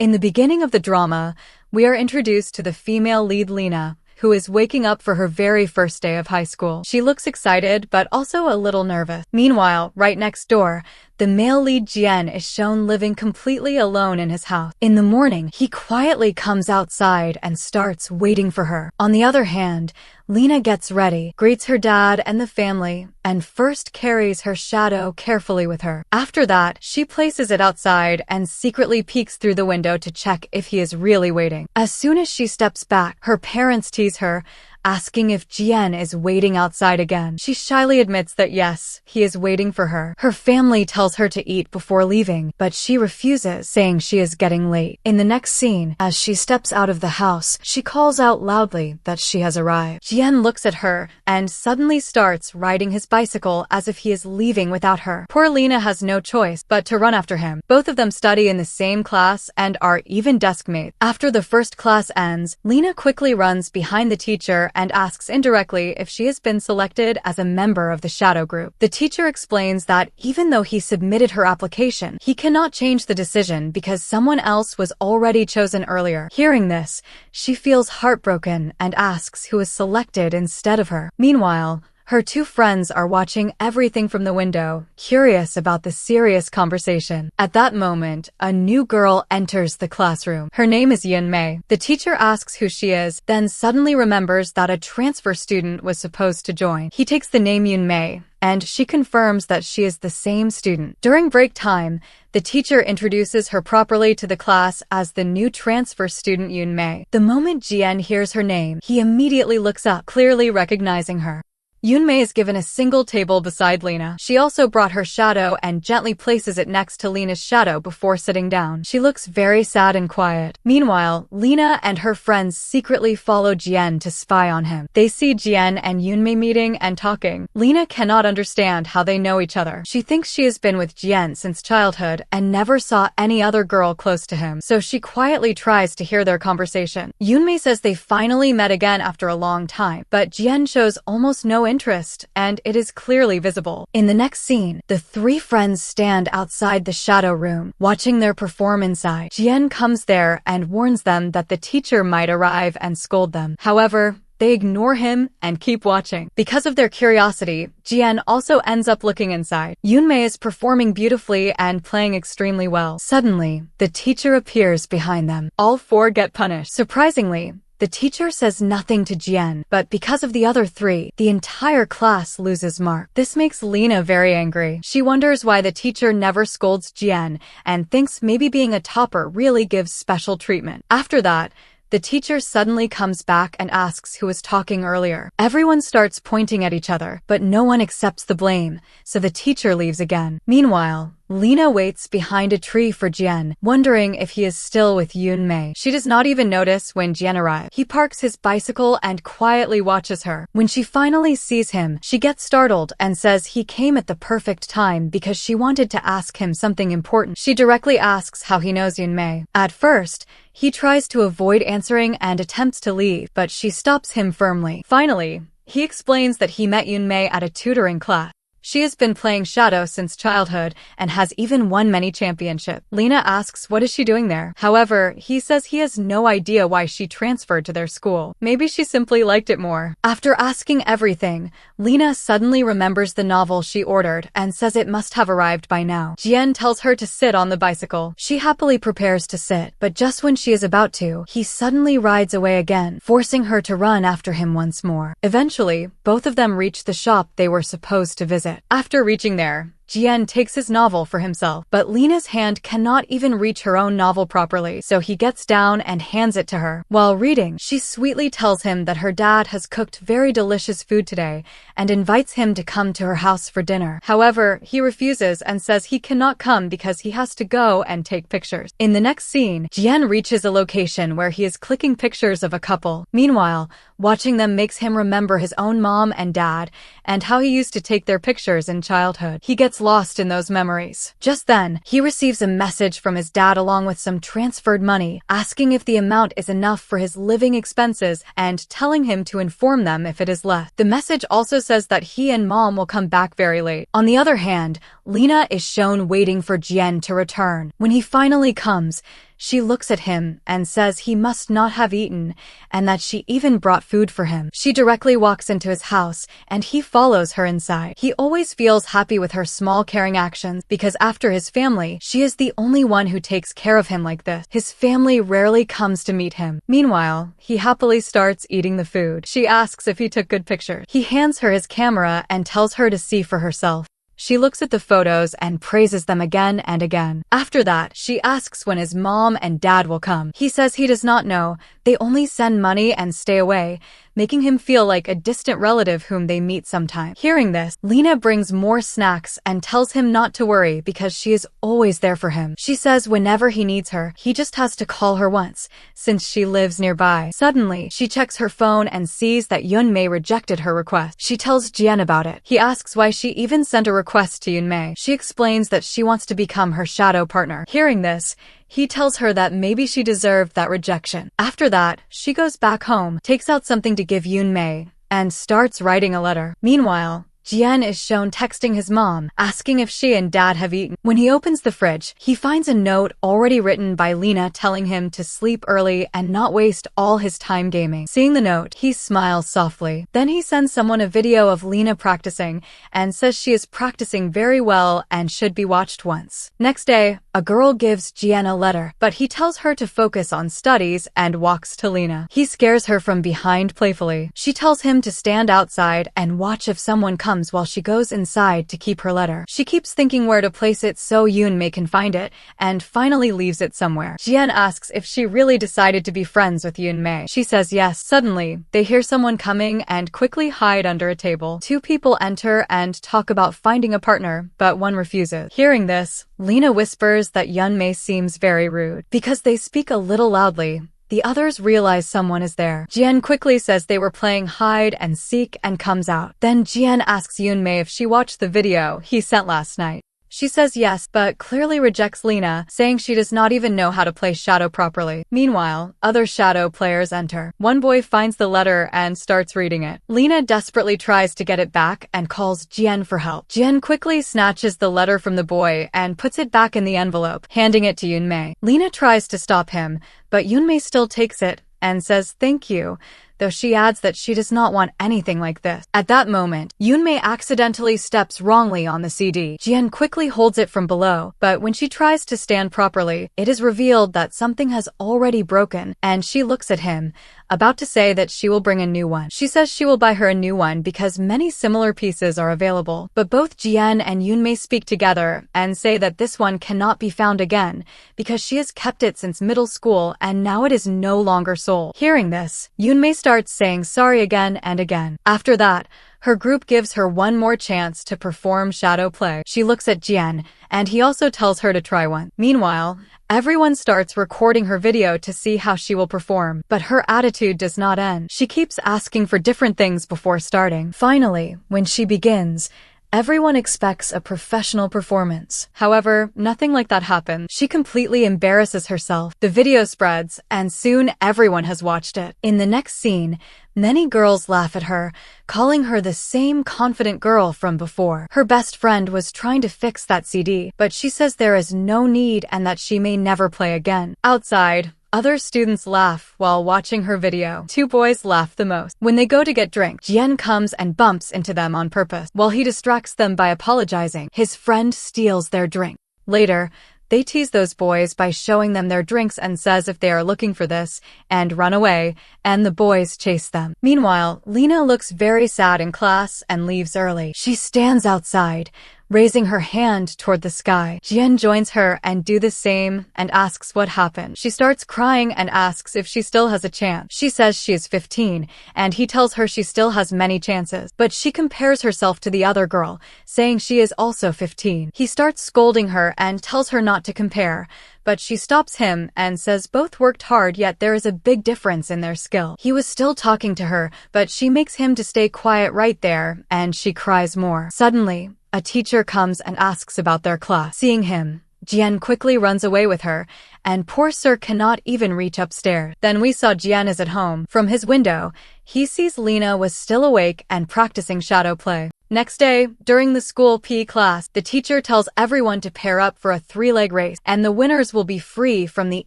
In the beginning of the drama, we are introduced to the female lead Lena, who is waking up for her very first day of high school. She looks excited, but also a little nervous. Meanwhile, right next door, the male lead Jian is shown living completely alone in his house. In the morning, he quietly comes outside and starts waiting for her. On the other hand, Lena gets ready, greets her dad and the family, and first carries her shadow carefully with her. After that, she places it outside and secretly peeks through the window to check if he is really waiting. As soon as she steps back, her parents tease her, asking if Jian is waiting outside again. She shyly admits that yes, he is waiting for her. Her family tells her to eat before leaving, but she refuses, saying she is getting late. In the next scene, as she steps out of the house, she calls out loudly that she has arrived. Jian looks at her and suddenly starts riding his bicycle as if he is leaving without her. Poor Lena has no choice but to run after him. Both of them study in the same class and are even desk mates. After the first class ends, Lena quickly runs behind the teacher and asks indirectly if she has been selected as a member of the shadow group. The teacher explains that even though he submitted her application, he cannot change the decision because someone else was already chosen earlier. Hearing this, she feels heartbroken and asks who is selected instead of her. Meanwhile, her two friends are watching everything from the window, curious about the serious conversation. At that moment, a new girl enters the classroom. Her name is Yunmei. The teacher asks who she is, then suddenly remembers that a transfer student was supposed to join. He takes the name Yunmei, and she confirms that she is the same student. During break time, the teacher introduces her properly to the class as the new transfer student Yunmei. The moment Jian hears her name, he immediately looks up, clearly recognizing her. Yunmei is given a single table beside Lena. She also brought her shadow and gently places it next to Lena's shadow before sitting down. She looks very sad and quiet. Meanwhile, Lena and her friends secretly follow Jian to spy on him. They see Jian and Yunmei meeting and talking. Lena cannot understand how they know each other. She thinks she has been with Jian since childhood and never saw any other girl close to him, so she quietly tries to hear their conversation. Yunmei says they finally met again after a long time, but Jian shows almost no interest, and it is clearly visible. In the next scene, the three friends stand outside the shadow room, watching their perform inside. Jian comes there and warns them that the teacher might arrive and scold them. However, they ignore him and keep watching. Because of their curiosity, Jian also ends up looking inside. Yunmei is performing beautifully and playing extremely well. Suddenly, the teacher appears behind them. All four get punished. Surprisingly, the teacher says nothing to Jian, but because of the other three, the entire class loses marks. This makes Lena very angry. She wonders why the teacher never scolds Jian and thinks maybe being a topper really gives special treatment. After that, the teacher suddenly comes back and asks who was talking earlier. Everyone starts pointing at each other, but no one accepts the blame, so the teacher leaves again. Meanwhile, Lena waits behind a tree for Jian, wondering if he is still with Yunmei. She does not even notice when Jian arrives. He parks his bicycle and quietly watches her. When she finally sees him, she gets startled and says he came at the perfect time because she wanted to ask him something important. She directly asks how he knows Yunmei. At first, he tries to avoid answering and attempts to leave, but she stops him firmly. Finally, he explains that he met Yunmei at a tutoring class. She has been playing shadow since childhood and has even won many championships. Lena asks what is she doing there. However, he says he has no idea why she transferred to their school. Maybe she simply liked it more. After asking everything, Lena suddenly remembers the novel she ordered and says it must have arrived by now. Jian tells her to sit on the bicycle. She happily prepares to sit, but just when she is about to, he suddenly rides away again, forcing her to run after him once more. Eventually, both of them reach the shop they were supposed to visit. After reaching there, Jian takes his novel for himself, but Lena's hand cannot even reach her own novel properly, so he gets down and hands it to her. While reading, she sweetly tells him that her dad has cooked very delicious food today and invites him to come to her house for dinner. However, he refuses and says he cannot come because he has to go and take pictures. In the next scene, Jian reaches a location where he is clicking pictures of a couple. Meanwhile, watching them makes him remember his own mom and dad and how he used to take their pictures in childhood. He gets lost in those memories. Just then, he receives a message from his dad along with some transferred money, asking if the amount is enough for his living expenses and telling him to inform them if it is less. The message also says that he and mom will come back very late. On the other hand, Lena is shown waiting for Jian to return. When he finally comes, She looks at him and says he must not have eaten, and that she even brought food for him. She directly walks into his house, and he follows her inside. He always feels happy with her small caring actions because after his family, she is the only one who takes care of him like this. His family rarely comes to meet him. Meanwhile, he happily starts eating the food. She asks if he took good pictures. He hands her his camera and tells her to see for herself. She looks at the photos and praises them again and again. After that, she asks when his mom and dad will come. He says he does not know. They only send money and stay away, making him feel like a distant relative whom they meet sometime. Hearing this, Lena brings more snacks and tells him not to worry because she is always there for him. She says whenever he needs her, he just has to call her once, since she lives nearby. Suddenly, she checks her phone and sees that Yunmei rejected her request. She tells Jian about it. He asks why she even sent a request to Yunmei. She explains that she wants to become her shadow partner. Hearing this, he tells her that maybe she deserved that rejection. After that, she goes back home, takes out something to give Yunmei, and starts writing a letter. Meanwhile, Jian is shown texting his mom, asking if she and dad have eaten. When he opens the fridge, he finds a note already written by Lena telling him to sleep early and not waste all his time gaming. Seeing the note, he smiles softly. Then he sends someone a video of Lena practicing and says she is practicing very well and should be watched once. Next day, a girl gives Jian a letter, but he tells her to focus on studies and walks to Lena. He scares her from behind playfully. She tells him to stand outside and watch if someone comes while she goes inside to keep her letter. She keeps thinking where to place it so Yunmei can find it, and finally leaves it somewhere. Jian asks if she really decided to be friends with Yunmei. She says yes. Suddenly, they hear someone coming and quickly hide under a table. Two people enter and talk about finding a partner, but one refuses. Hearing this, Lena whispers that Yunmei seems very rude. Because they speak a little loudly, the others realize someone is there. Jian quickly says they were playing hide and seek and comes out. Then Jian asks Yunmei if she watched the video he sent last night. She says yes, but clearly rejects Lena, saying she does not even know how to play Shadow properly. Meanwhile, other Shadow players enter. One boy finds the letter and starts reading it. Lena desperately tries to get it back and calls Jian for help. Jian quickly snatches the letter from the boy and puts it back in the envelope, handing it to Yunmei. Lena tries to stop him, but Yunmei still takes it and says thank you, though she adds that she does not want anything like this. At that moment, Yunmei accidentally steps wrongly on the CD. Jian quickly holds it from below, but when she tries to stand properly, it is revealed that something has already broken, and she looks at him, about to say that she will bring a new one. She says she will buy her a new one because many similar pieces are available, but both Jian and Yunmei speak together and say that this one cannot be found again because she has kept it since middle school and now it is no longer sold. Hearing this, Yunmei starts saying sorry again and again. After that, her group gives her one more chance to perform shadow play. She looks at Jian, and he also tells her to try one. Meanwhile, everyone starts recording her video to see how she will perform, but her attitude does not end. She keeps asking for different things before starting. Finally, when she begins, everyone expects a professional performance. However, nothing like that happens. She completely embarrasses herself. The video spreads, and soon everyone has watched it. In the next scene, many girls laugh at her, calling her the same confident girl from before. Her best friend was trying to fix that CD, but she says there is no need and that she may never play again. Outside, other students laugh while watching her video. Two boys laugh the most. When they go to get drink, Jian comes and bumps into them on purpose. While he distracts them by apologizing, his friend steals their drink. Later, they tease those boys by showing them their drinks and says if they are looking for this, and run away, and the boys chase them. Meanwhile, Lena looks very sad in class and leaves early. She stands outside, raising her hand toward the sky. Jian joins her and do the same and asks what happened. She starts crying and asks if she still has a chance. She says she is 15, and he tells her she still has many chances. But she compares herself to the other girl, saying she is also 15. He starts scolding her and tells her not to compare, but she stops him and says both worked hard, yet there is a big difference in their skill. He was still talking to her, but she makes him to stay quiet right there, and she cries more. Suddenly, a teacher comes and asks about their class. Seeing him, Jian quickly runs away with her, and poor Sir cannot even reach upstairs. Then we saw Jian is at home. From his window, he sees Lena was still awake and practicing shadow play. Next day, during the school PE class, the teacher tells everyone to pair up for a 3-leg race, and the winners will be free from the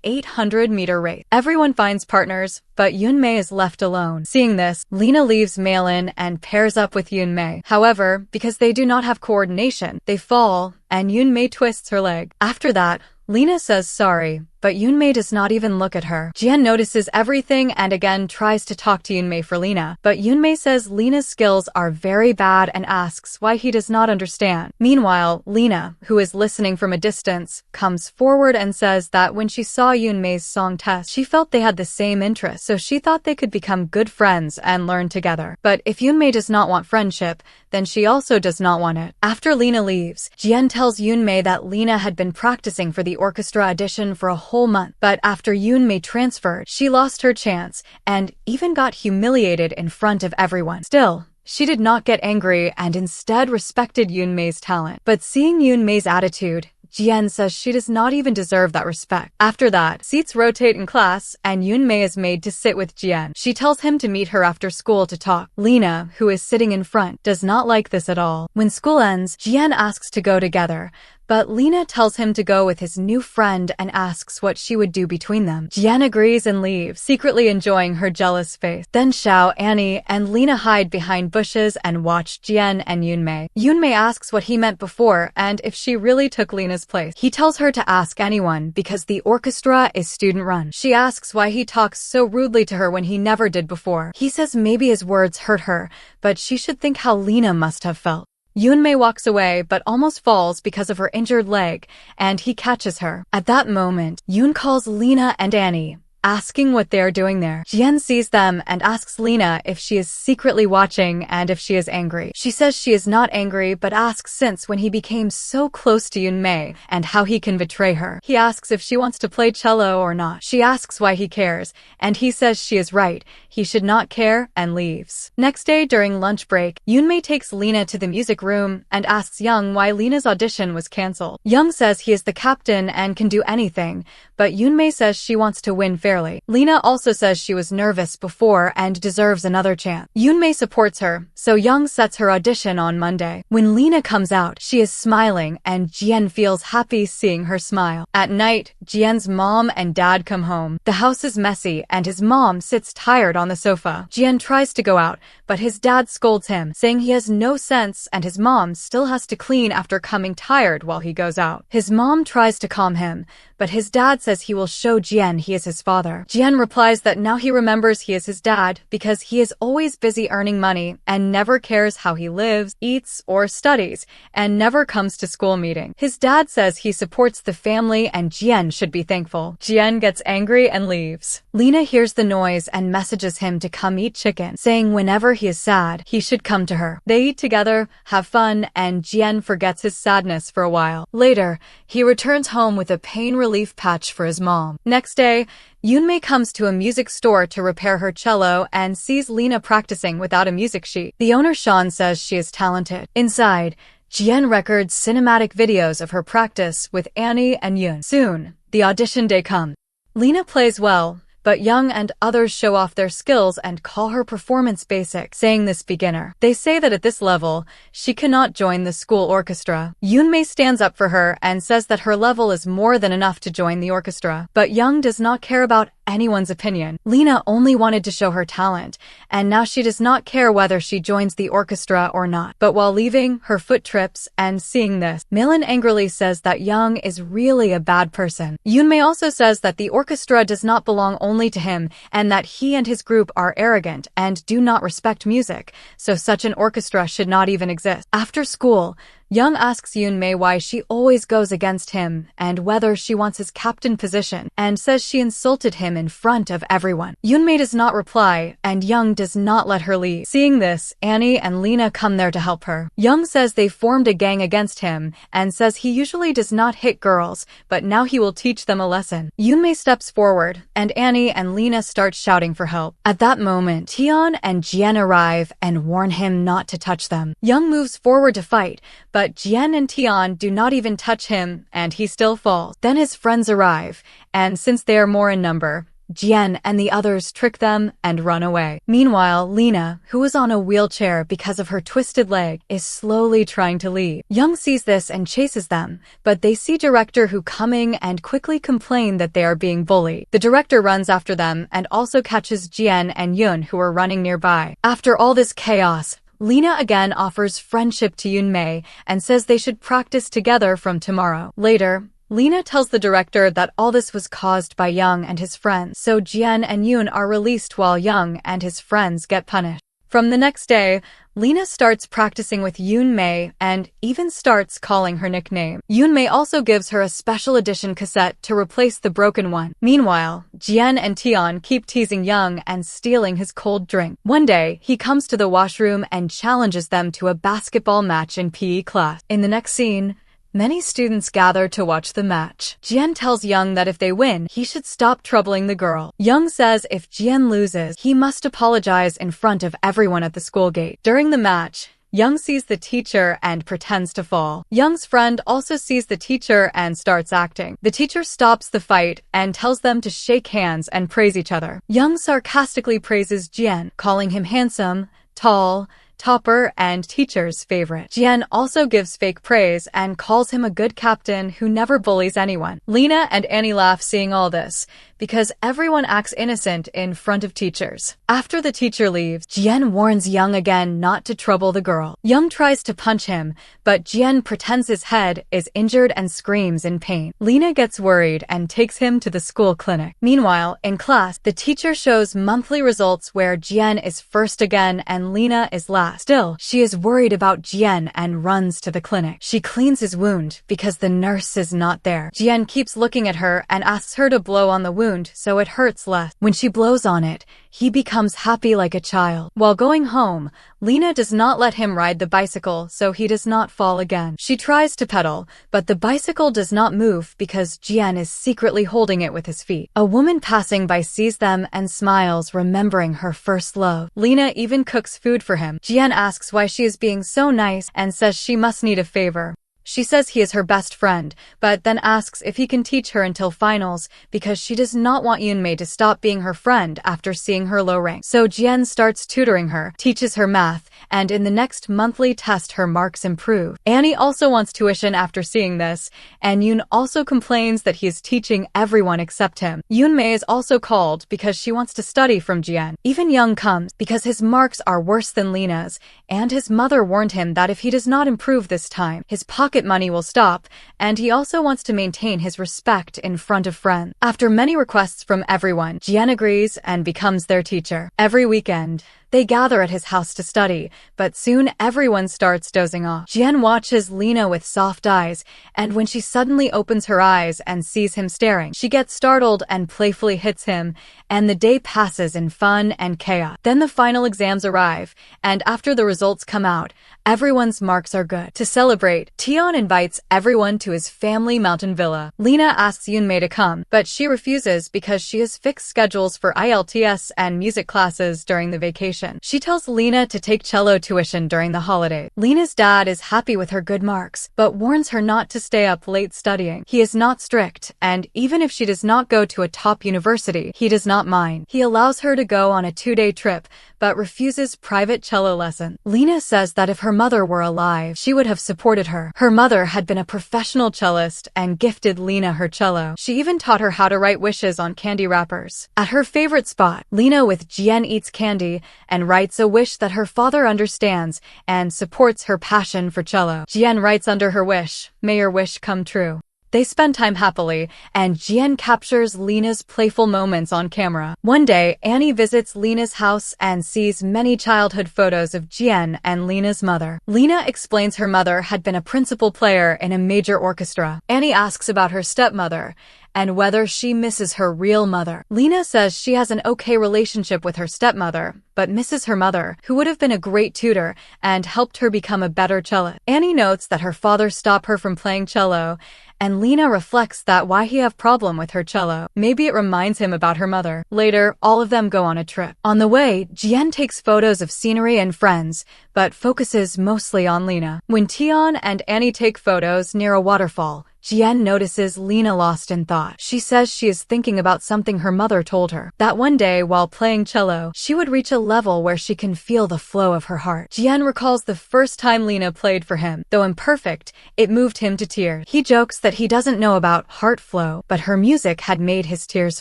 800-meter race. Everyone finds partners, but Yoonmei is left alone. Seeing this, Lena leaves Malin and pairs up with Yoonmei. However, because they do not have coordination, they fall, and Yoonmei twists her leg. After that, Lena says sorry, but Yoonmei does not even look at her. Jian notices everything and again tries to talk to Yoonmei for Lena, but Yoonmei says Lena's skills are very bad and asks why he does not understand. Meanwhile, Lena, who is listening from a distance, comes forward and says that when she saw Yoonmei's song test, she felt they had the same interests, so she thought they could become good friends and learn together. But if Yoonmei does not want friendship, then she also does not want it. After Lena leaves, Jian tells Yoonmei that Lena had been practicing for the orchestra audition for a whole month, but after Yoonmei transferred, she lost her chance and even got humiliated in front of everyone. Still, she did not get angry and instead respected Yoonmei's talent. But seeing Yoonmei's attitude, Jian says she does not even deserve that respect. After that, seats rotate in class, and Yoonmei is made to sit with Jian. She tells him to meet her after school to talk. Lena, who is sitting in front, does not like this at all. When school ends, Jian asks to go together, but Lena tells him to go with his new friend and asks what she would do between them. Jian agrees and leaves, secretly enjoying her jealous face. Then Xiao, Annie, and Lena hide behind bushes and watch Jian and Yoonmei. Yoonmei asks what he meant before and if she really took Lena's place. He tells her to ask anyone because the orchestra is student-run. She asks why he talks so rudely to her when he never did before. He says maybe his words hurt her, but she should think how Lena must have felt. Yoonmei walks away but almost falls because of her injured leg, and he catches her. At that moment, Yoon calls Lena and Annie, asking what they are doing there. Jian sees them and asks Lena if she is secretly watching and if she is angry. She says she is not angry but asks since when he became so close to Yoonmei and how he can betray her. He asks if she wants to play cello or not. She asks why he cares, and he says she is right. He should not care and leaves. Next day during lunch break, Yoonmei takes Lena to the music room and asks Young why Lena's audition was cancelled. Young says he is the captain and can do anything, but Yoonmei says she wants to win fairly. Lena also says she was nervous before and deserves another chance. Yoonmei supports her, so Young sets her audition on Monday. When Lena comes out, she is smiling and Jian feels happy seeing her smile. At night, Jian's mom and dad come home. The house is messy and his mom sits tired on the sofa. Jian tries to go out, but his dad scolds him, saying he has no sense and his mom still has to clean after coming tired while he goes out. His mom tries to calm him, but his dad says he will show Jian he is his father. Jian replies that now he remembers he is his dad because he is always busy earning money and never cares how he lives, eats, or studies, and never comes to school meeting. His dad says he supports the family and Jian should be thankful. Jian gets angry and leaves. Lena hears the noise and messages him to come eat chicken, saying whenever he is sad, he should come to her. They eat together, have fun, and Jian forgets his sadness for a while. Later, he returns home with a pain relief patch for his mom. Next day, Yoonmei comes to a music store to repair her cello and sees Lena practicing without a music sheet. The owner Sean says she is talented. Inside, Jian records cinematic videos of her practice with Annie and Yoon. Soon, the audition day comes. Lena plays well, but Young and others show off their skills and call her performance basic, saying this beginner. They say that at this level, she cannot join the school orchestra. Yoonmei stands up for her and says that her level is more than enough to join the orchestra. But Young does not care about anyone's opinion. Lena only wanted to show her talent, and now she does not care whether she joins the orchestra or not. But while leaving, her foot trips, and seeing this, Malin angrily says that Young is really a bad person. Yoonmei also says that the orchestra does not belong only to him, and that he and his group are arrogant and do not respect music, so such an orchestra should not even exist. After school, Young asks Yoonmei why she always goes against him and whether she wants his captain position, and says she insulted him in front of everyone. Yoonmei does not reply, and Young does not let her leave. Seeing this, Annie and Lena come there to help her. Young says they formed a gang against him and says he usually does not hit girls, but now he will teach them a lesson. Yoonmei steps forward, and Annie and Lena start shouting for help. At that moment, Tion and Jian arrive and warn him not to touch them. Young moves forward to fight, but Jian and Tion do not even touch him, and he still falls. Then his friends arrive, and since they are more in number, Jian and the others trick them and run away. Meanwhile, Lena, who was on a wheelchair because of her twisted leg, is slowly trying to leave. Young sees this and chases them, but they see Director Who coming and quickly complain that they are being bullied. The director runs after them and also catches Jian and Yun, who are running nearby. After all this chaos, Lena again offers friendship to Yunmei and says they should practice together from tomorrow. Later, Lena tells the director that all this was caused by Young and his friends, so Jian and Yun are released while Young and his friends get punished. From the next day, Lena starts practicing with Yunmei and even starts calling her nickname. Yunmei also gives her a special edition cassette to replace the broken one. Meanwhile, Jian and Tian keep teasing Young and stealing his cold drink. One day, he comes to the washroom and challenges them to a basketball match in PE class. In the next scene, many students gather to watch the match. Jian tells Young that if they win, he should stop troubling the girl. Young says if Jian loses, he must apologize in front of everyone at the school gate. During the match, Young sees the teacher and pretends to fall. Young's friend also sees the teacher and starts acting. The teacher stops the fight and tells them to shake hands and praise each other. Young sarcastically praises Jian, calling him handsome, tall, topper, and teacher's favorite. Jian also gives fake praise and calls him a good captain who never bullies anyone. Lena and Annie laugh seeing all this because everyone acts innocent in front of teachers. After the teacher leaves, Jian warns Young again not to trouble the girl. Young tries to punch him, but Jian pretends his head is injured and screams in pain. Lena gets worried and takes him to the school clinic. Meanwhile, in class, the teacher shows monthly results where Jian is first again and Lena is last. Still, she is worried about Jian and runs to the clinic. She cleans his wound because the nurse is not there. Jian keeps looking at her and asks her to blow on the wound so it hurts less. When she blows on it, he becomes happy like a child. While going home, Lena does not let him ride the bicycle so he does not fall again. She tries to pedal, but the bicycle does not move because Jian is secretly holding it with his feet. A woman passing by sees them and smiles, remembering her first love. Lena even cooks food for him. Jian asks why she is being so nice and says she must need a favor. She says he is her best friend, but then asks if he can teach her until finals because she does not want Yunmei to stop being her friend after seeing her low rank. So Jian starts tutoring her, teaches her math, and in the next monthly test her marks improve. Annie also wants tuition after seeing this, and Yun also complains that he is teaching everyone except him. Yunmei is also called because she wants to study from Jian. Even Young comes because his marks are worse than Lena's, and his mother warned him that if he does not improve this time, his pocket money will stop, and he also wants to maintain his respect in front of friends. After many requests from everyone, Jian agrees and becomes their teacher. Every weekend, they gather at his house to study, but soon everyone starts dozing off. Jian watches Lena with soft eyes, and when she suddenly opens her eyes and sees him staring, she gets startled and playfully hits him, and the day passes in fun and chaos. Then the final exams arrive, and after the results come out, everyone's marks are good. To celebrate, Tian invites everyone to his family mountain villa. Lena asks Yunmei to come, but she refuses because she has fixed schedules for IELTS and music classes during the vacation. She tells Lena to take cello tuition during the holidays. Lena's dad is happy with her good marks, but warns her not to stay up late studying. He is not strict, and even if she does not go to a top university, he does not mind. He allows her to go on a 2-day trip, but refuses private cello lessons. Lena says that if her mother were alive, she would have supported her. Her mother had been a professional cellist and gifted Lena her cello. She even taught her how to write wishes on candy wrappers. At her favorite spot, Lena with Jian eats candy and writes a wish that her father understands and supports her passion for cello. Jian writes under her wish, "May your wish come true." They spend time happily, and Jian captures Lena's playful moments on camera. One day, Annie visits Lena's house and sees many childhood photos of Jian and Lena's mother. Lena explains her mother had been a principal player in a major orchestra. Annie asks about her stepmother and whether she misses her real mother. Lena says she has an okay relationship with her stepmother, but misses her mother, who would have been a great tutor and helped her become a better cellist. Annie notes that her father stopped her from playing cello, and Lena reflects that why he have problem with her cello. Maybe it reminds him about her mother. Later, all of them go on a trip. On the way, Jian takes photos of scenery and friends, but focuses mostly on Lena. When Tian and Annie take photos near a waterfall, Jian notices Lena lost in thought. She says she is thinking about something her mother told her. That one day, while playing cello, she would reach a level where she can feel the flow of her heart. Jian recalls the first time Lena played for him. Though imperfect, it moved him to tears. He jokes that he doesn't know about heart flow, but her music had made his tears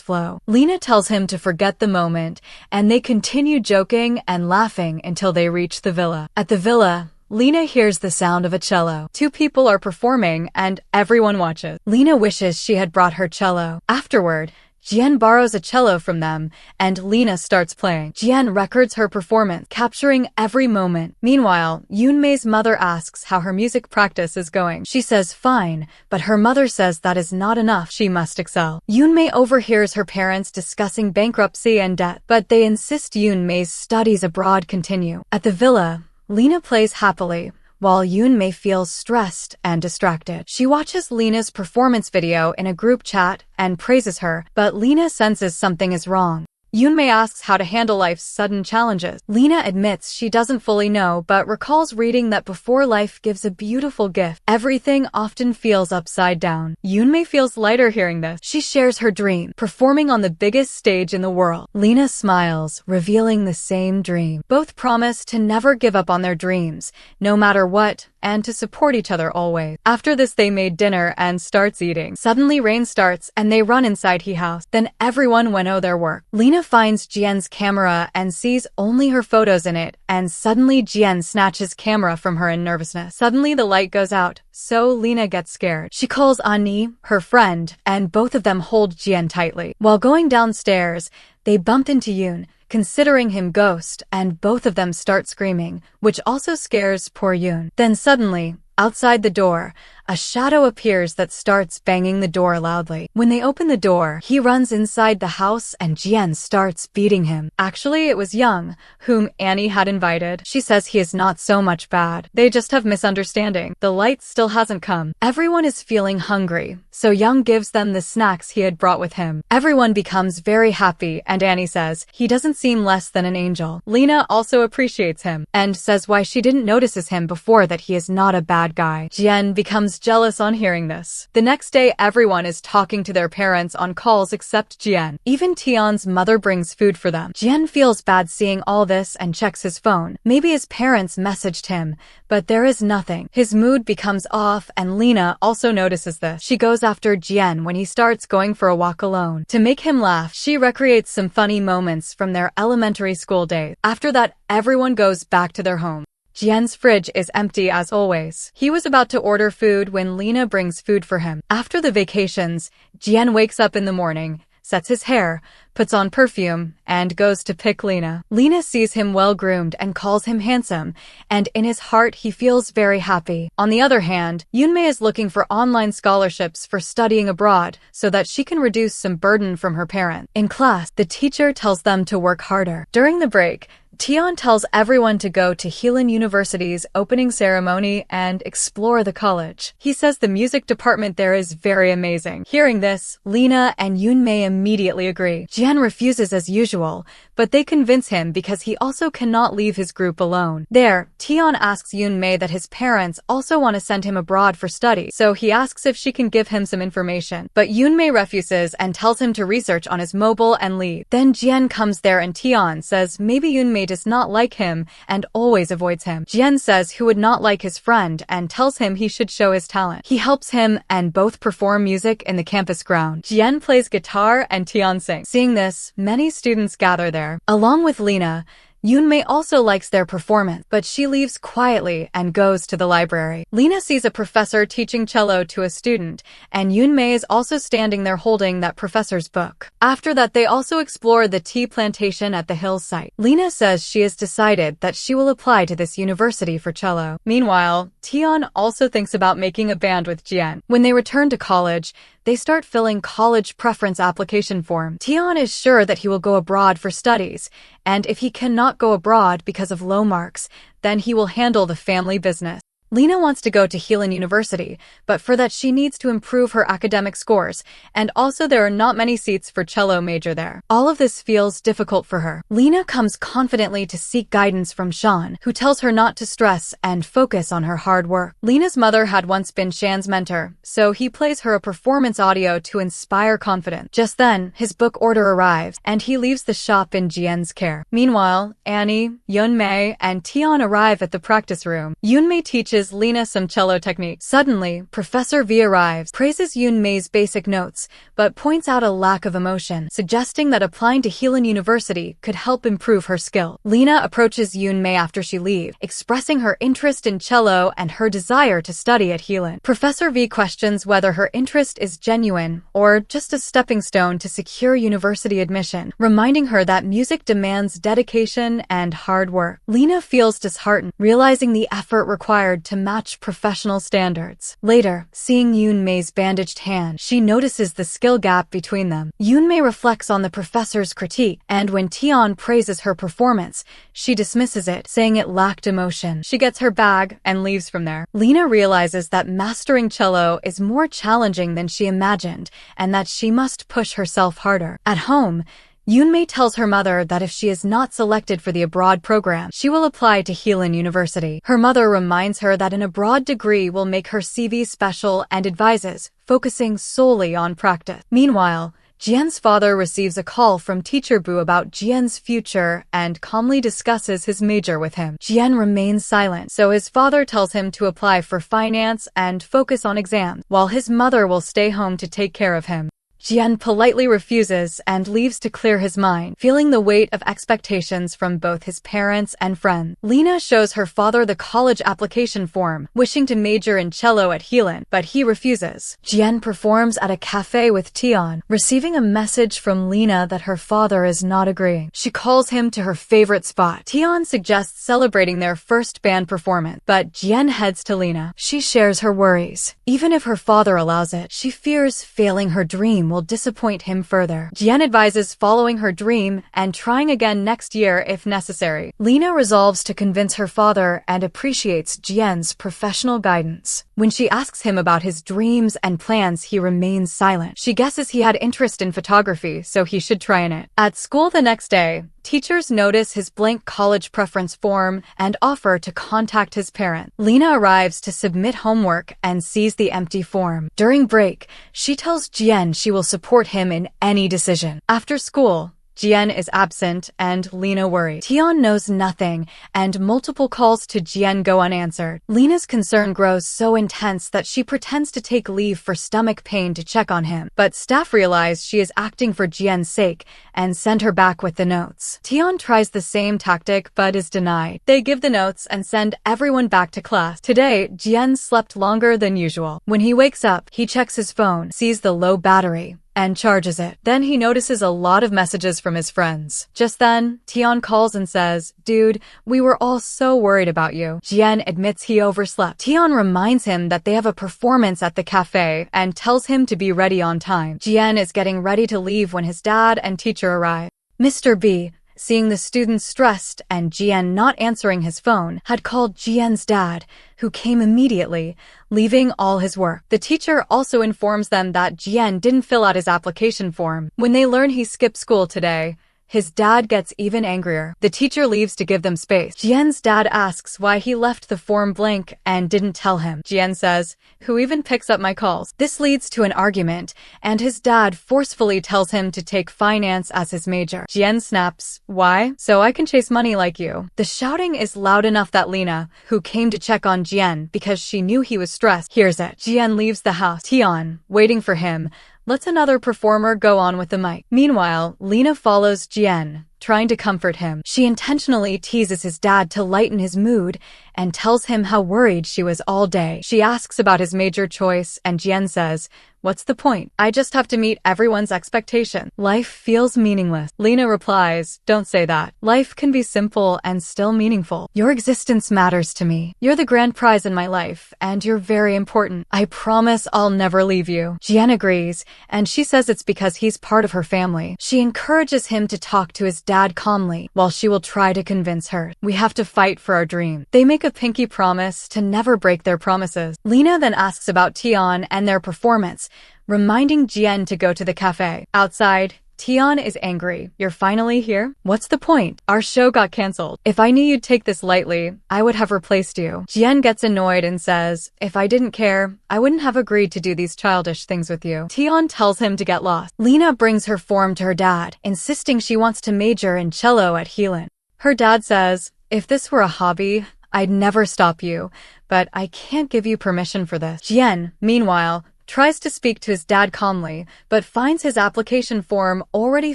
flow. Lena tells him to forget the moment, and they continue joking and laughing until they reach the villa. At the villa, Lena hears the sound of a cello. Two people are performing, and everyone watches. Lena wishes she had brought her cello. Afterward, Jian borrows a cello from them, and Lena starts playing. Jian records her performance, capturing every moment. Meanwhile, Yoonmei's mother asks how her music practice is going. She says fine, but her mother says that is not enough. She must excel. Yoonmei overhears her parents discussing bankruptcy and debt, but they insist Yoonmei's studies abroad continue. At the villa, Lena plays happily, while Yoonmei feels stressed and distracted. She watches Lena's performance video in a group chat and praises her, but Lena senses something is wrong. Yoonmei asks how to handle life's sudden challenges. Lena admits she doesn't fully know, but recalls reading that before life gives a beautiful gift, everything often feels upside down. Yoonmei feels lighter hearing this. She shares her dream, performing on the biggest stage in the world. Lena smiles, revealing the same dream. Both promise to never give up on their dreams, no matter what, and to support each other always. After this, they made dinner and starts eating. Suddenly rain starts and they run inside He house. Then everyone went their work. Lena finds Jian's camera and sees only her photos in it, and suddenly Jian snatches camera from her in nervousness. Suddenly the light goes out, so Lena gets scared. She calls Annie, her friend, and both of them hold Jian tightly. While going downstairs, they bump into Yoon, considering him ghost, and both of them start screaming, which also scares poor Yoon. Then suddenly, outside the door, a shadow appears that starts banging the door loudly. When they open the door, he runs inside the house and Jian starts beating him. Actually, it was Young, whom Annie had invited. She says he is not so much bad. They just have misunderstanding. The light still hasn't come. Everyone is feeling hungry, so Young gives them the snacks he had brought with him. Everyone becomes very happy, and Annie says he doesn't seem less than an angel. Lena also appreciates him, and says why she didn't notice him before, that he is not a bad guy. Jian becomes jealous on hearing this. The next day, everyone is talking to their parents on calls except Jian. Even Tion's mother brings food for them. Jian feels bad seeing all this and checks his phone. Maybe his parents messaged him, but there is nothing. His mood becomes off, and Lena also notices this. She goes after Jian when he starts going for a walk alone. To make him laugh, she recreates some funny moments from their elementary school days. After that, everyone goes back to their home. Jian's fridge is empty as always. He was about to order food when Lena brings food for him. After the vacations, Jian wakes up in the morning, sets his hair, puts on perfume, and goes to pick Lena. Lena sees him well-groomed and calls him handsome, and in his heart he feels very happy. On the other hand, Yoonmei is looking for online scholarships for studying abroad so that she can reduce some burden from her parents. In class, the teacher tells them to work harder. During the break, Tion tells everyone to go to Heelan University's opening ceremony and explore the college. He says the music department there is very amazing. Hearing this, Lena and Yoonmei immediately agree. Jian refuses as usual, but they convince him because he also cannot leave his group alone. There, Tion asks Yoonmei that his parents also want to send him abroad for study, so he asks if she can give him some information. But Yoonmei refuses and tells him to research on his mobile and leave. Then Jian comes there and Tion says maybe Yoonmei does not like him and always avoids him. Jian says he would not like his friend and tells him he should show his talent. He helps him and both perform music in the campus ground. Jian plays guitar and Tion sings. Seeing this, many students gather there. Along with Lena, Yoonmei also likes their performance, but she leaves quietly and goes to the library. Lena sees a professor teaching cello to a student, and Yoonmei is also standing there holding that professor's book. After that, they also explore the tea plantation at the hills site. Lena says she has decided that she will apply to this university for cello. Meanwhile, Tion also thinks about making a band with Jian. When they return to college, they start filling college preference application form. Tion is sure that he will go abroad for studies, and if he cannot go abroad because of low marks, then he will handle the family business. Lena wants to go to Heelan University, but for that she needs to improve her academic scores, and also there are not many seats for cello major there. All of this feels difficult for her. Lena comes confidently to seek guidance from Sean, who tells her not to stress and focus on her hard work. Lena's mother had once been Shan's mentor, so he plays her a performance audio to inspire confidence. Just then, his book order arrives, and he leaves the shop in Jien's care. Meanwhile, Annie, Yoonmei, and Tion arrive at the practice room. Yoonmei teaches Lena some cello techniques. Suddenly, Professor V arrives, praises Yoonmei's basic notes, but points out a lack of emotion, suggesting that applying to Heelan University could help improve her skill. Lena approaches Yoonmei after she leaves, expressing her interest in cello and her desire to study at Heelan. Professor V questions whether her interest is genuine or just a stepping stone to secure university admission, reminding her that music demands dedication and hard work. Lena feels disheartened, realizing the effort required to match professional standards. Later, seeing Yoonmei's bandaged hand, she notices the skill gap between them. Yoonmei reflects on the professor's critique, and when Tion praises her performance, she dismisses it, saying it lacked emotion. She gets her bag and leaves from there. Lena realizes that mastering cello is more challenging than she imagined, and that she must push herself harder. At home, Yoonmei tells her mother that if she is not selected for the abroad program, she will apply to Heelan University. Her mother reminds her that an abroad degree will make her CV special and advises, focusing solely on practice. Meanwhile, Jien's father receives a call from Teacher Bu about Jien's future and calmly discusses his major with him. Jien remains silent, so his father tells him to apply for finance and focus on exams, while his mother will stay home to take care of him. Jien politely refuses and leaves to clear his mind, feeling the weight of expectations from both his parents and friends. Lena shows her father the college application form, wishing to major in cello at Heelan, but he refuses. Jien performs at a cafe with Tion, receiving a message from Lena that her father is not agreeing. She calls him to her favorite spot. Tion suggests celebrating their first band performance, but Jien heads to Lena. She shares her worries. Even if her father allows it, she fears failing her dream will disappoint him further. Jien advises following her dream and trying again next year if necessary. Lena resolves to convince her father and appreciates Jien's professional guidance. When she asks him about his dreams and plans, he remains silent. She guesses he had interest in photography, so he should try in it. At school the next day, teachers notice his blank college preference form and offer to contact his parents. Lena arrives to submit homework and sees the empty form. During break, she tells Jien she will support him in any decision. After school, Jien is absent and Lena worried. Tion knows nothing and multiple calls to Jien go unanswered. Lena's concern grows so intense that she pretends to take leave for stomach pain to check on him, but staff realize she is acting for Jien's sake and send her back with the notes. Tion tries the same tactic but is denied. They give the notes and send everyone back to class. Today, Jien slept longer than usual. When he wakes up, he checks his phone, sees the low battery, and charges it. Then he notices a lot of messages from his friends. Just then, Tion calls and says, "Dude, we were all so worried about you." Jien admits he overslept. Tion reminds him that they have a performance at the cafe and tells him to be ready on time. Jien is getting ready to leave when his dad and teacher arrive. Mr. B, seeing the students stressed and Jien not answering his phone, had called Jien's dad, who came immediately, leaving all his work. The teacher also informs them that Jien didn't fill out his application form. When they learn he skipped school today, his dad gets even angrier. The teacher leaves to give them space. Jien's dad asks why he left the form blank and didn't tell him. Jien says, "Who even picks up my calls?" This leads to an argument, and his dad forcefully tells him to take finance as his major. Jien snaps, "Why? So I can chase money like you." The shouting is loud enough that Lena, who came to check on Jien because she knew he was stressed, hears it. Jien leaves the house. Tion, waiting for him, lets another performer go on with the mic. Meanwhile, Lena follows Jien, trying to comfort him. She intentionally teases his dad to lighten his mood and tells him how worried she was all day. She asks about his major choice, and Jien says, "What's the point? I just have to meet everyone's expectation. Life feels meaningless." Lena replies, "Don't say that. Life can be simple and still meaningful. Your existence matters to me. You're the grand prize in my life, and you're very important. I promise I'll never leave you." Jien agrees, and she says it's because he's part of her family. She encourages him to talk to his dad dad calmly, while she will try to convince her. We have to fight for our dream. They make a pinky promise to never break their promises. Lena then asks about Tion and their performance, reminding Jian to go to the cafe. Outside, Tion is angry. You're finally here? What's the point? Our show got cancelled. If I knew you'd take this lightly, I would have replaced you. Jian gets annoyed and says, if I didn't care, I wouldn't have agreed to do these childish things with you. Tion tells him to get lost. Lena brings her form to her dad, insisting she wants to major in cello at Heelan. Her dad says, if this were a hobby, I'd never stop you, but I can't give you permission for this. Jian, meanwhile, tries to speak to his dad calmly, but finds his application form already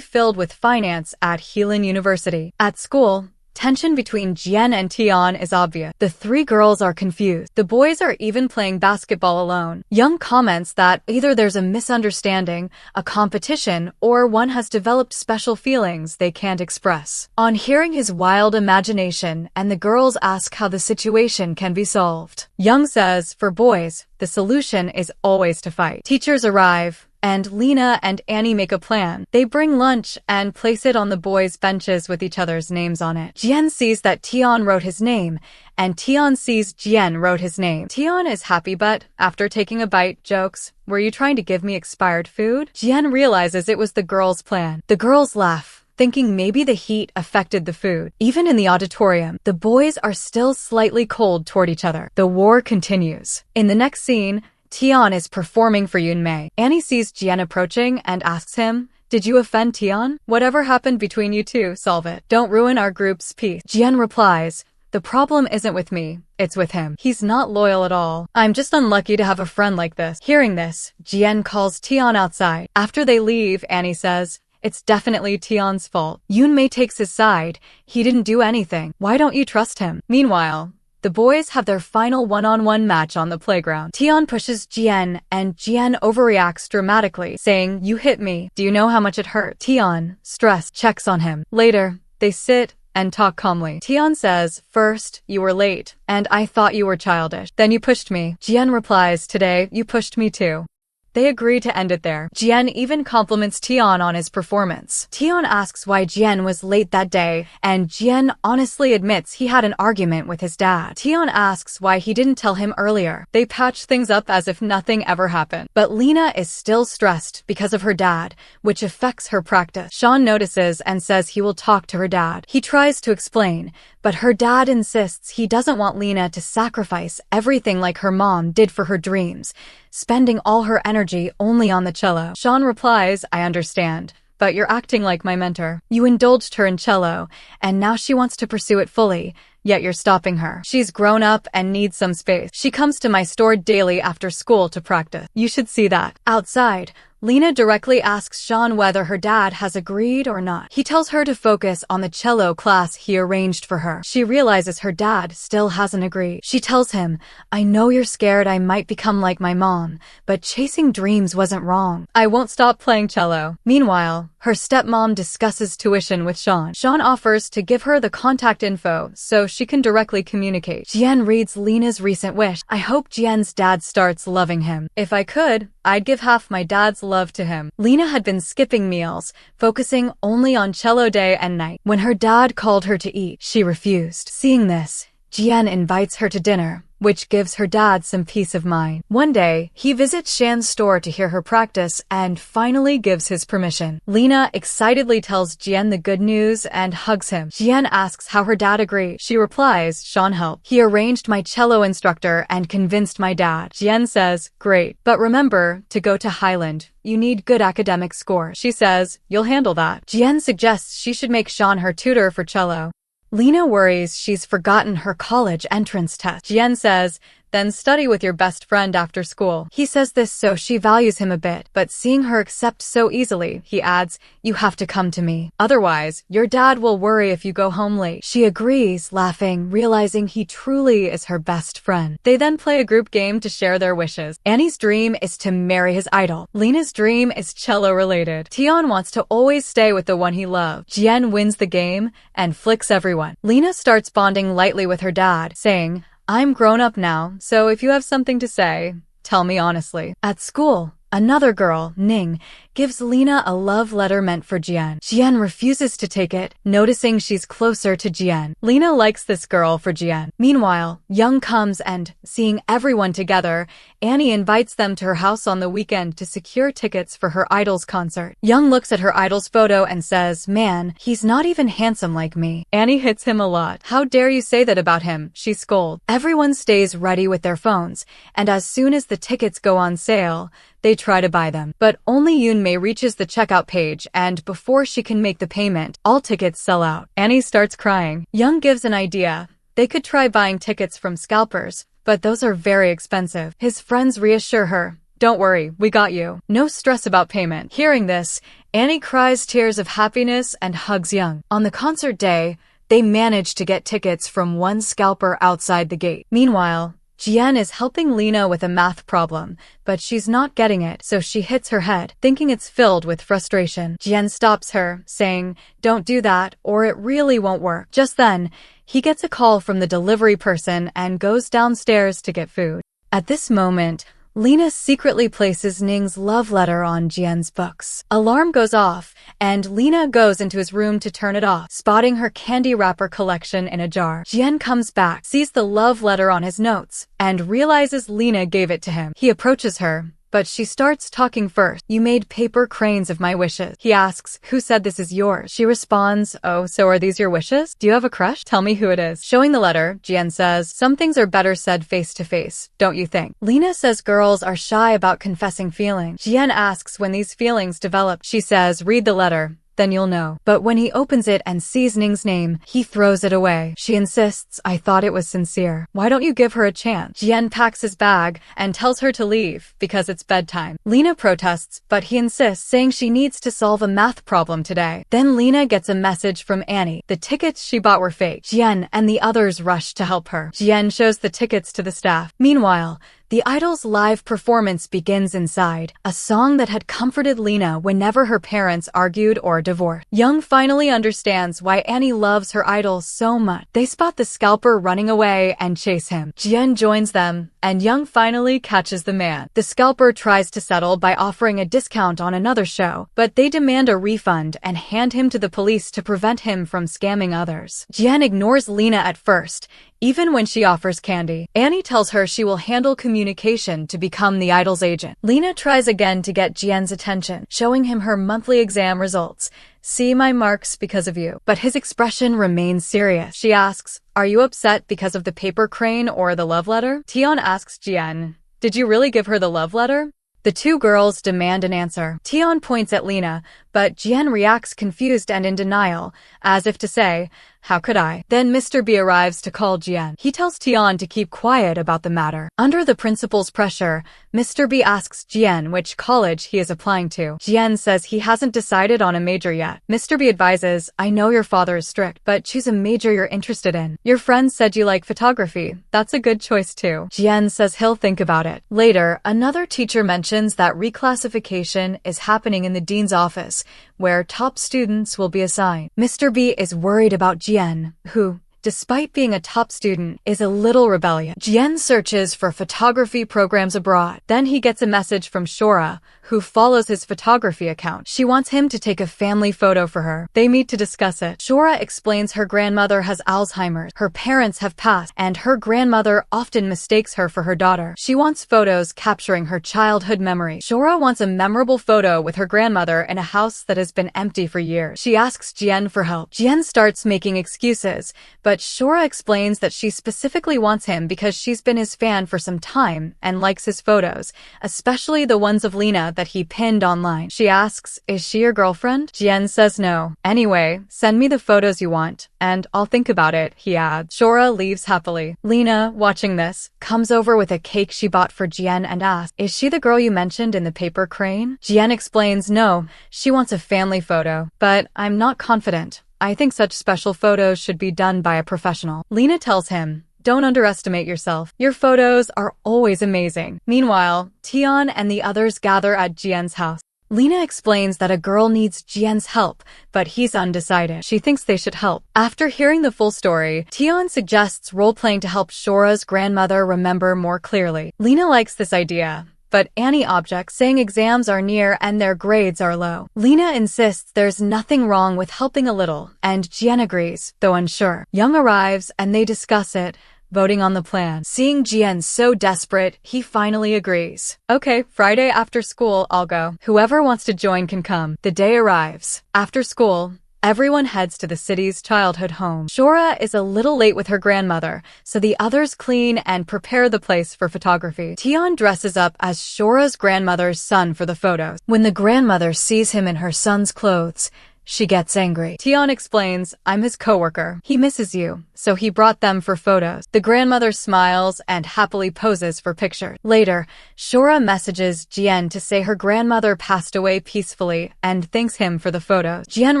filled with finance at Heelan University. At school, tension between Jian and Tion is obvious. The three girls are confused. The boys are even playing basketball alone. Young comments that either there's a misunderstanding, a competition, or one has developed special feelings they can't express. On hearing his wild imagination, and the girls ask how the situation can be solved. Young says, for boys, the solution is always to fight. Teachers arrive, and Lena and Annie make a plan. They bring lunch and place it on the boys' benches with each other's names on it. Jian sees that Tion wrote his name, and Tion sees Jian wrote his name. Tion is happy, but after taking a bite, jokes, were you trying to give me expired food? Jian realizes it was the girls' plan. The girls laugh, thinking maybe the heat affected the food. Even in the auditorium, the boys are still slightly cold toward each other. The war continues. In the next scene, Tion is performing for Yunmei. Annie sees Jian approaching and asks him, did you offend Tion? Whatever happened between you two, solve it. Don't ruin our group's peace. Jian replies, the problem isn't with me, it's with him. He's not loyal at all. I'm just unlucky to have a friend like this. Hearing this, Jian calls Tion outside. After they leave, Annie says, it's definitely Tion's fault. Yunmei takes his side. He didn't do anything. Why don't you trust him? Meanwhile, the boys have their final one-on-one match on the playground. Tion pushes Jian, and Jian overreacts dramatically, saying, you hit me. Do you know how much it hurt? Tion, stressed, checks on him. Later, they sit and talk calmly. Tion says, first, you were late, and I thought you were childish. Then you pushed me. Jian replies, today, you pushed me too. They agree to end it there. Jian even compliments Tion on his performance. Tion asks why Jian was late that day, and Jian honestly admits he had an argument with his dad. Tion asks why he didn't tell him earlier. They patch things up as if nothing ever happened. But Lena is still stressed because of her dad, which affects her practice. Sean notices and says he will talk to her dad. He tries to explain, but her dad insists he doesn't want Lena to sacrifice everything like her mom did for her dreams, spending all her energy only on the cello. Sean replies, I understand, but you're acting like my mentor. You indulged her in cello, and now she wants to pursue it fully, yet you're stopping her. She's grown up and needs some space. She comes to my store daily after school to practice. You should see that. Outside, Lena directly asks Sean whether her dad has agreed or not. He tells her to focus on the cello class he arranged for her. She realizes her dad still hasn't agreed. She tells him, I know you're scared I might become like my mom, but chasing dreams wasn't wrong. I won't stop playing cello. Meanwhile, her stepmom discusses tuition with Sean. Sean offers to give her the contact info so she can directly communicate. Jian reads Lena's recent wish. I hope Jian's dad starts loving him. If I could, I'd give half my dad's love to him. Lena had been skipping meals, focusing only on cello day and night. When her dad called her to eat, she refused. Seeing this, Jian invites her to dinner, which gives her dad some peace of mind. One day, he visits Shan's store to hear her practice and finally gives his permission. Lena excitedly tells Jian the good news and hugs him. Jian asks how her dad agreed. She replies, Sean helped. He arranged my cello instructor and convinced my dad. Jian says, great, but remember, to go to Highland, you need good academic scores. She says, you'll handle that. Jian suggests she should make Sean her tutor for cello. Lena worries she's forgotten her college entrance test. Jian says, then study with your best friend after school. He says this so she values him a bit, but seeing her accept so easily, he adds, you have to come to me. Otherwise, your dad will worry if you go home late. She agrees, laughing, realizing he truly is her best friend. They then play a group game to share their wishes. Annie's dream is to marry his idol. Lena's dream is cello-related. Tion wants to always stay with the one he loved. Jian wins the game and flicks everyone. Lena starts bonding lightly with her dad, saying, I'm grown up now, so if you have something to say, tell me honestly. At school, Another girl, Ning, gives Lena a love letter meant for Jian. Jian refuses to take it, noticing she's closer to Jian. Lena likes this girl for Jian. Meanwhile, Young comes and, seeing everyone together, Annie invites them to her house on the weekend to secure tickets for her idol's concert. Young looks at her idol's photo and says, "Man, he's not even handsome like me." Annie hits him a lot. "How dare you say that about him?" she scolds. Everyone stays ready with their phones, and as soon as the tickets go on sale, they try to buy them. But only Yoonmei reaches the checkout page, and before she can make the payment, all tickets sell out. Annie starts crying. Young gives an idea. They could try buying tickets from scalpers, but those are very expensive. His friends reassure her, "Don't worry, we got you. No stress about payment." Hearing this, Annie cries tears of happiness and hugs Young. On the concert day, they manage to get tickets from one scalper outside the gate. Meanwhile, Jian is helping Lena with a math problem, but she's not getting it, so she hits her head, thinking it's filled with frustration. Jian stops her, saying, "Don't do that, or it really won't work." Just then, he gets a call from the delivery person and goes downstairs to get food. At this moment, Lena secretly places Ning's love letter on Jian's books. Alarm goes off, and Lena goes into his room to turn it off, spotting her candy wrapper collection in a jar. Jian comes back, sees the love letter on his notes, and realizes Lena gave it to him. He approaches her, but she starts talking first. "You made paper cranes of my wishes." He asks, "Who said this is yours?" She responds, "Oh, so are these your wishes? Do you have a crush? Tell me who it is." Showing the letter, Jian says, "Some things are better said face to face, don't you think?" Lena says girls are shy about confessing feelings. Jian asks when these feelings develop. She says, "Read the letter. Then you'll know." But when he opens it and sees Ning's name, he throws it away. She insists, "I thought it was sincere. Why don't you give her a chance?" Jian packs his bag and tells her to leave because it's bedtime. Lena protests, but he insists, saying she needs to solve a math problem today. Then Lena gets a message from Annie. The tickets she bought were fake. Jian and the others rush to help her. Jian shows the tickets to the staff. Meanwhile, the idol's live performance begins inside, a song that had comforted Lena whenever her parents argued or divorced. Young finally understands why Annie loves her idol so much. They spot the scalper running away and chase him. Jian joins them, and Young finally catches the man. The scalper tries to settle by offering a discount on another show, but they demand a refund and hand him to the police to prevent him from scamming others. Jian ignores Lena at first, even when she offers candy. Annie tells her she will handle communication to become the idol's agent. Lena tries again to get Jian's attention, showing him her monthly exam results. "See my marks because of you." But his expression remains serious. She asks, "Are you upset because of the paper crane or the love letter?" Tion asks Jian, "Did you really give her the love letter?" The two girls demand an answer. Tion points at Lena, but Jian reacts confused and in denial, as if to say, "How could I?" Then Mr. B arrives to call Jian. He tells Tion to keep quiet about the matter. Under the principal's pressure, Mr. B asks Jian which college he is applying to. Jian says he hasn't decided on a major yet. Mr. B advises, "I know your father is strict, but choose a major you're interested in. Your friend said you like photography. That's a good choice too." Jian says he'll think about it. Later, another teacher mentions that reclassification is happening in the dean's office, where top students will be assigned. Mr. B is worried about Jian, who, despite being a top student, is a little rebellious. Jian searches for photography programs abroad. Then he gets a message from Shora, who follows his photography account. She wants him to take a family photo for her. They meet to discuss it. Shora explains her grandmother has Alzheimer's, her parents have passed, and her grandmother often mistakes her for her daughter. She wants photos capturing her childhood memory. Shora wants a memorable photo with her grandmother in a house that has been empty for years. She asks Jian for help. Jian starts making excuses, but Shora explains that she specifically wants him because she's been his fan for some time and likes his photos, especially the ones of Lena that he pinned online. She asks, "Is she your girlfriend?" Jian says no. "Anyway, send me the photos you want, and I'll think about it," he adds. Shora leaves happily. Lena, watching this, comes over with a cake she bought for Jian and asks, "Is she the girl you mentioned in the paper crane?" Jian explains no, she wants a family photo, but I'm not confident. I think such special photos should be done by a professional. Lena tells him, "Don't underestimate yourself. Your photos are always amazing." Meanwhile, Tion and the others gather at Jian's house. Lena explains that a girl needs Jian's help, but he's undecided. She thinks they should help. After hearing the full story, Tion suggests role-playing to help Shora's grandmother remember more clearly. Lena likes this idea, but Annie objects, saying exams are near and their grades are low. Lena insists there's nothing wrong with helping a little, and Jian agrees, though unsure. Young arrives and they discuss it, voting on the plan. Seeing Jian so desperate, he finally agrees. Okay, Friday after school, I'll go. Whoever wants to join can come. The day arrives. After school, everyone heads to the city's childhood home. Shora is a little late with her grandmother, so the others clean and prepare the place for photography. Tion dresses up as Shora's grandmother's son for the photos. When the grandmother sees him in her son's clothes, she gets angry. Tion explains, I'm his coworker. He misses you, so he brought them for photos. The grandmother smiles and happily poses for pictures. Later, Shora messages Jian to say her grandmother passed away peacefully and thanks him for the photos. Jian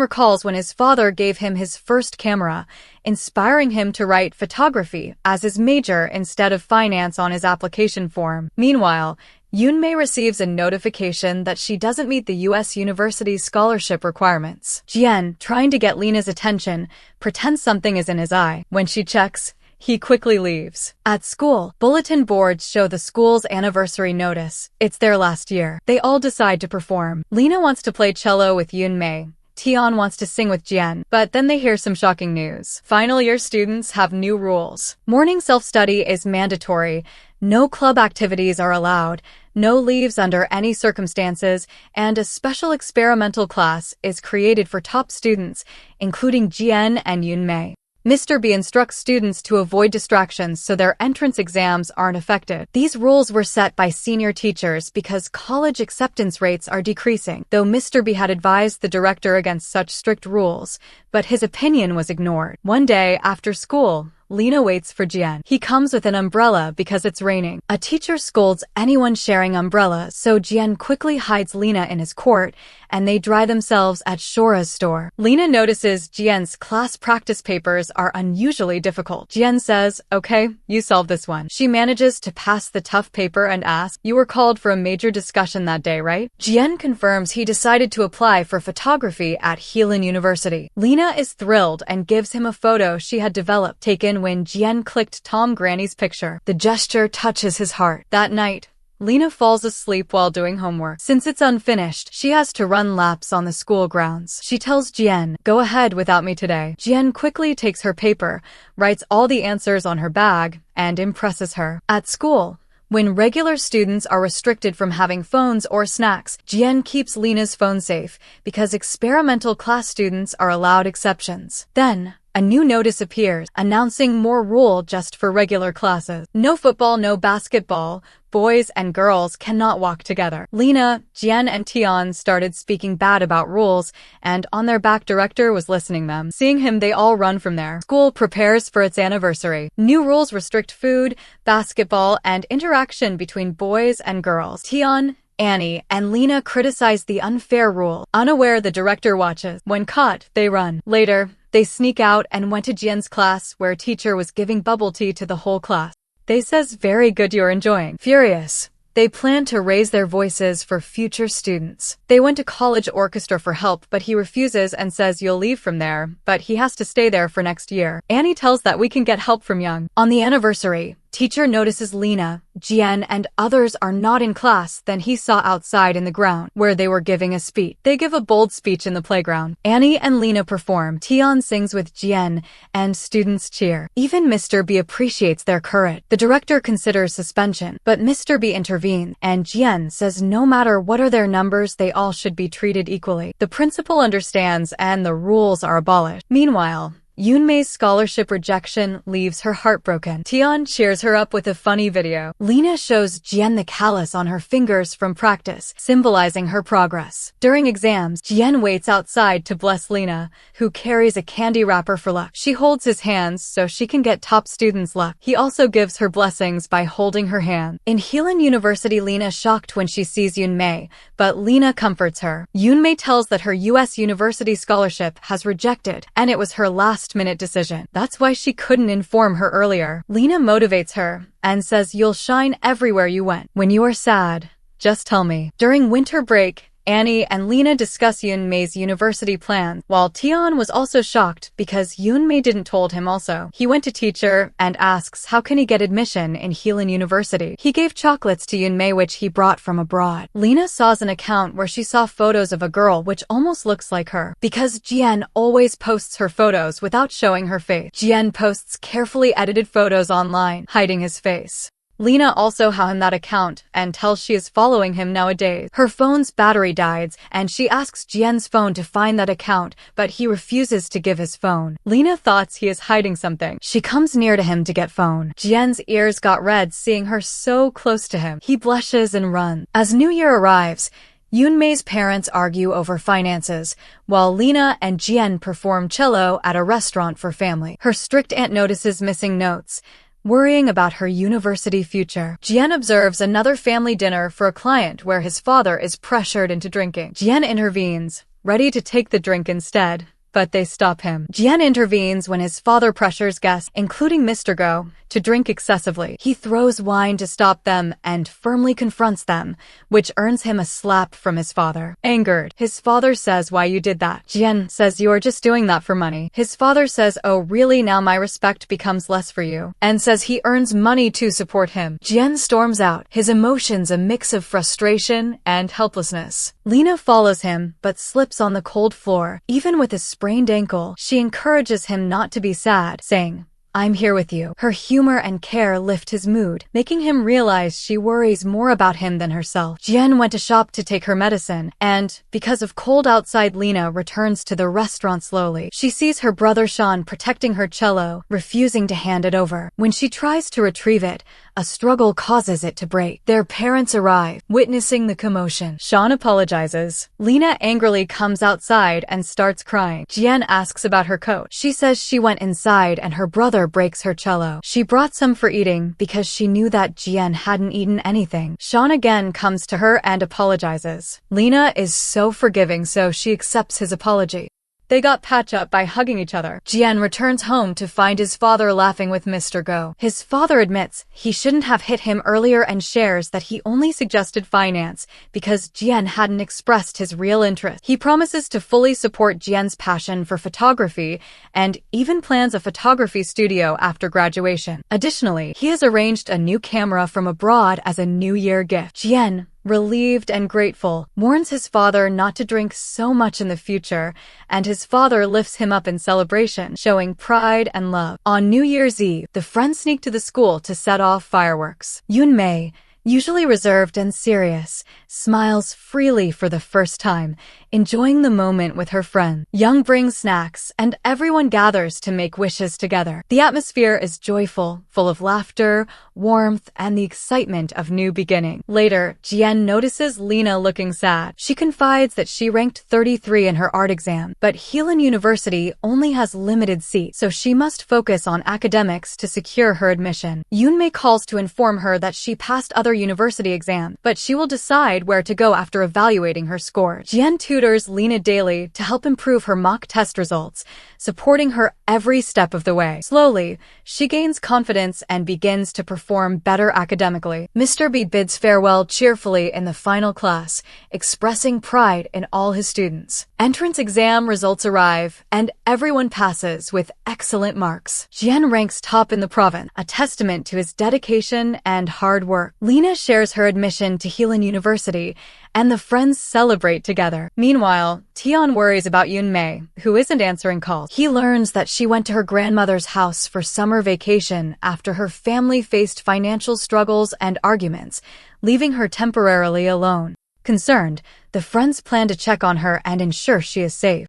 recalls when his father gave him his first camera, inspiring him to write photography as his major instead of finance on his application form. Meanwhile, Yoonmei receives a notification that she doesn't meet the U.S. University's scholarship requirements. Jian, trying to get Lena's attention, pretends something is in his eye. When she checks, he quickly leaves. At school, bulletin boards show the school's anniversary notice. It's their last year. They all decide to perform. Lena wants to play cello with Yoonmei. Tion wants to sing with Jian, but then they hear some shocking news. Final year students have new rules. Morning self-study is mandatory. No club activities are allowed, no leaves under any circumstances, and a special experimental class is created for top students, including Jian and Yoonmei. Mr. B instructs students to avoid distractions so their entrance exams aren't affected. These rules were set by senior teachers because college acceptance rates are decreasing, though Mr. B had advised the director against such strict rules, but his opinion was ignored. One day, after school, Lena waits for Jian. He comes with an umbrella because it's raining. A teacher scolds anyone sharing umbrella, so Jian quickly hides Lena in his court, and they dry themselves at Shora's store. Lena notices Jian's class practice papers are unusually difficult. Jian says, okay, you solve this one. She manages to pass the tough paper and asks, you were called for a major discussion that day, right? Jian confirms he decided to apply for photography at Heelan University. Lena is thrilled and gives him a photo she had developed, taken when Jian clicked Tom Granny's picture. The gesture touches his heart. That night, Lena falls asleep while doing homework. Since it's unfinished, she has to run laps on the school grounds. She tells Jian, go ahead without me today. Jian quickly takes her paper, writes all the answers on her bag, and impresses her. At school, when regular students are restricted from having phones or snacks, Jian keeps Lena's phone safe because experimental class students are allowed exceptions. Then, a new notice appears, announcing more rule just for regular classes. No football, no basketball. Boys and girls cannot walk together. Lena, Jian, and Tion started speaking bad about rules, and on their back director was listening them. Seeing him, they all run from there. School prepares for its anniversary. New rules restrict food, basketball, and interaction between boys and girls. Tion, Annie, and Lena criticize the unfair rule. Unaware, the director watches. When caught, they run. Later, they sneak out and went to Jian's class, where a teacher was giving bubble tea to the whole class. They says, very good, you're enjoying. Furious, they plan to raise their voices for future students. They went to college orchestra for help, but he refuses and says you'll leave from there, but he has to stay there for next year. Annie tells that we can get help from Young. On the anniversary, teacher notices Lena, Jian, and others are not in class. Then he saw outside in the ground, where they were giving a speech. They give a bold speech in the playground. Annie and Lena perform. Tion sings with Jian, and students cheer. Even Mr. B appreciates their courage. The director considers suspension, but Mr. B intervenes, and Jian says no matter what are their numbers, they all should be treated equally. The principal understands, and the rules are abolished. Meanwhile, Yoonmei's scholarship rejection leaves her heartbroken. Tion cheers her up with a funny video. Lena shows Jian the callus on her fingers from practice, symbolizing her progress. During exams, Jian waits outside to bless Lena, who carries a candy wrapper for luck. She holds his hands so she can get top students' luck. He also gives her blessings by holding her hand. In Heelan University, Lena shocked when she sees Yoonmei, but Lena comforts her. Yoonmei tells that her U.S. University scholarship has rejected, and it was her last-minute decision. That's why she couldn't inform her earlier. Lena motivates her and says you'll shine everywhere you went. When you are sad, just tell me. During winter break, Annie and Lena discuss Yoonmei's university plans, while Tion was also shocked because Yoonmei didn't told him also. He went to teacher and asks how can he get admission in Heelan University. He gave chocolates to Yoonmei which he brought from abroad. Lena saws an account where she saw photos of a girl which almost looks like her. Because Jian always posts her photos without showing her face, Jian posts carefully edited photos online, hiding his face. Lena also has him that account and tells she is following him nowadays. Her phone's battery dies and she asks Jian's phone to find that account, but he refuses to give his phone. Lena thoughts he is hiding something. She comes near to him to get phone. Jian's ears got red seeing her so close to him. He blushes and runs. As New Year arrives, Yoonmei's parents argue over finances, while Lena and Jian perform cello at a restaurant for family. Her strict aunt notices missing notes, worrying about her university future. Jian observes another family dinner for a client where his father is pressured into drinking. Jian intervenes, ready to take the drink instead, but they stop him. Jian intervenes when his father pressures guests, including Mr. Go, to drink excessively. He throws wine to stop them and firmly confronts them, which earns him a slap from his father. Angered, his father says, "Why you did that?" Jian says, "You are just doing that for money." His father says, "Oh really, now my respect becomes less for you," and says he earns money to support him. Jian storms out, his emotions a mix of frustration and helplessness. Lena follows him, but slips on the cold floor. Even with his sprained ankle, she encourages him not to be sad, saying, "I'm here with you." Her humor and care lift his mood, making him realize she worries more about him than herself. Jian went to shop to take her medicine, and, because of cold outside, Lena returns to the restaurant slowly. She sees her brother Sean protecting her cello, refusing to hand it over. When she tries to retrieve it, a struggle causes it to break. Their parents arrive, witnessing the commotion. Sean apologizes. Lena angrily comes outside and starts crying. Jian asks about her coat. She says she went inside and her brother breaks her cello. She brought some for eating because she knew that Jian hadn't eaten anything. Sean again comes to her and apologizes. Lena is so forgiving, so she accepts his apology. They got patched up by hugging each other. Jian returns home to find his father laughing with Mr. Go. His father admits he shouldn't have hit him earlier and shares that he only suggested finance because Jian hadn't expressed his real interest. He promises to fully support Jian's passion for photography and even plans a photography studio after graduation. Additionally, he has arranged a new camera from abroad as a New Year gift. Jian, relieved and grateful, warns his father not to drink so much in the future, and his father lifts him up in celebration, showing pride and love. On New Year's Eve, the friends sneak to the school to set off fireworks. Yoonmei, usually reserved and serious, smiles freely for the first time, enjoying the moment with her friend. Young brings snacks, and everyone gathers to make wishes together. The atmosphere is joyful, full of laughter, warmth, and the excitement of new beginning. Later, Jian notices Lena looking sad. She confides that she ranked 33 in her art exam, but Heelan University only has limited seats, so she must focus on academics to secure her admission. Yoonmei calls to inform her that she passed other university exams, but she will decide where to go after evaluating her score. Jian tutors Lena daily to help improve her mock test results, supporting her every step of the way. Slowly, she gains confidence and begins to perform better academically. Mr. B bids farewell cheerfully in the final class, expressing pride in all his students. Entrance exam results arrive, and everyone passes with excellent marks. Jian ranks top in the province, a testament to his dedication and hard work. Lena shares her admission to Heelan University, and the friends celebrate together. Meanwhile, Tion worries about Yoonmei, who isn't answering calls. He learns that she went to her grandmother's house for summer vacation after her family faced financial struggles and arguments, leaving her temporarily alone. Concerned, the friends plan to check on her and ensure she is safe.